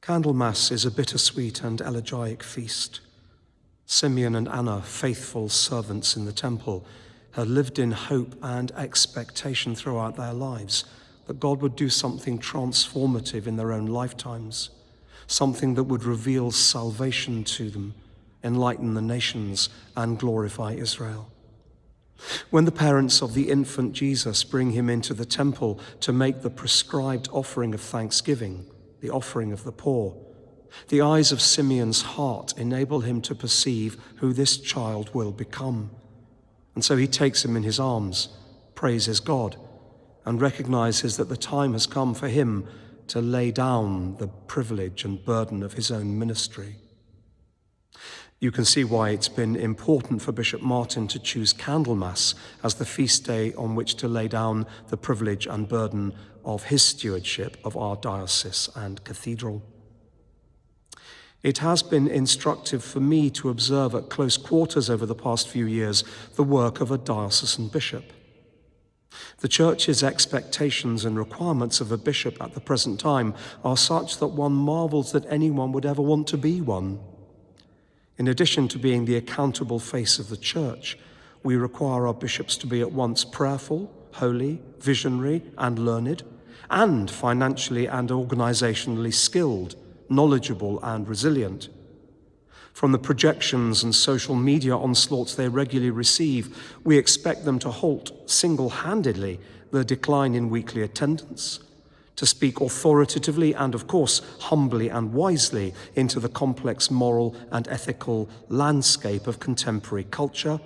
Candlemas is a bittersweet and elegiac feast. Simeon and Anna, faithful servants in the temple, had lived in hope and expectation throughout their lives that God would do something transformative in their own lifetimes, something that would reveal salvation to them, enlighten the nations, and glorify Israel. When the parents of the infant Jesus bring him into the temple to make the prescribed offering of thanksgiving, the offering of the poor, the eyes of Simeon's heart enable him to perceive who this child will become. And so he takes him in his arms, praises God, and recognizes that the time has come for him to lay down the privilege and burden of his own ministry. You can see why it's been important for Bishop Martin to choose Candlemas as the feast day on which to lay down the privilege and burden of his stewardship of our diocese and cathedral. It has been instructive for me to observe at close quarters over the past few years the work of a diocesan bishop. The Church's expectations and requirements of a bishop at the present time are such that one marvels that anyone would ever want to be one. In addition to being the accountable face of the Church, we require our bishops to be at once prayerful, holy, visionary, and learned, and financially and organizationally skilled, knowledgeable, and resilient. From the projections and social media onslaughts they regularly receive, we expect them to halt single-handedly the decline in weekly attendance, to speak authoritatively and, of course, humbly and wisely into the complex moral and ethical landscape of contemporary culture,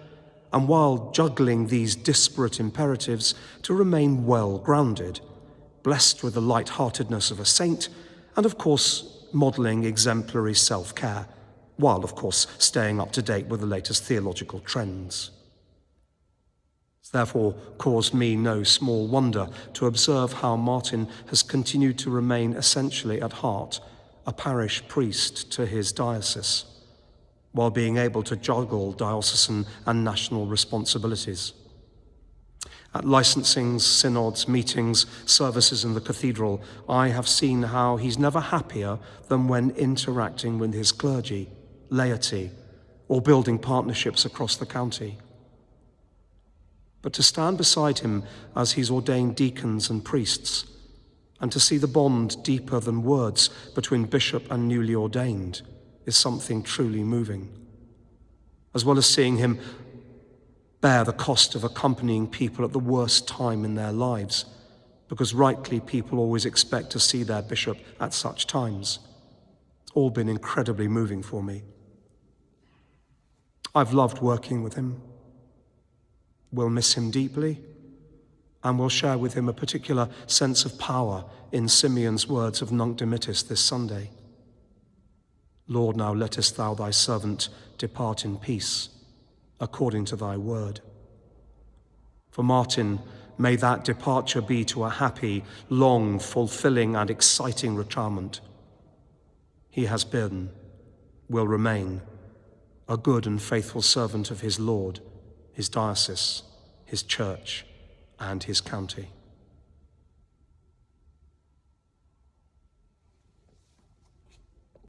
and while juggling these disparate imperatives, to remain well-grounded, blessed with the light-heartedness of a saint, and, of course, modelling exemplary self-care, while, of course, staying up to date with the latest theological trends. It's therefore caused me no small wonder to observe how Martin has continued to remain essentially at heart a parish priest to his diocese, while being able to juggle diocesan and national responsibilities. At licensings, synods, meetings, services in the cathedral, I have seen how he's never happier than when interacting with his clergy, laity, or building partnerships across the county. But to stand beside him as he's ordained deacons and priests, and to see the bond deeper than words between bishop and newly ordained, is something truly moving. As well as seeing him bear the cost of accompanying people at the worst time in their lives, because rightly people always expect to see their bishop at such times. It's all been incredibly moving for me. I've loved working with him. We'll miss him deeply, and we'll share with him a particular sense of power in Simeon's words of Nunc Dimittis this Sunday. Lord, now lettest thou thy servant depart in peace, according to thy word. For Martin, may that departure be to a happy, long, fulfilling, and exciting retirement. He has been, will remain, a good and faithful servant of his Lord, his diocese, his church, and his county.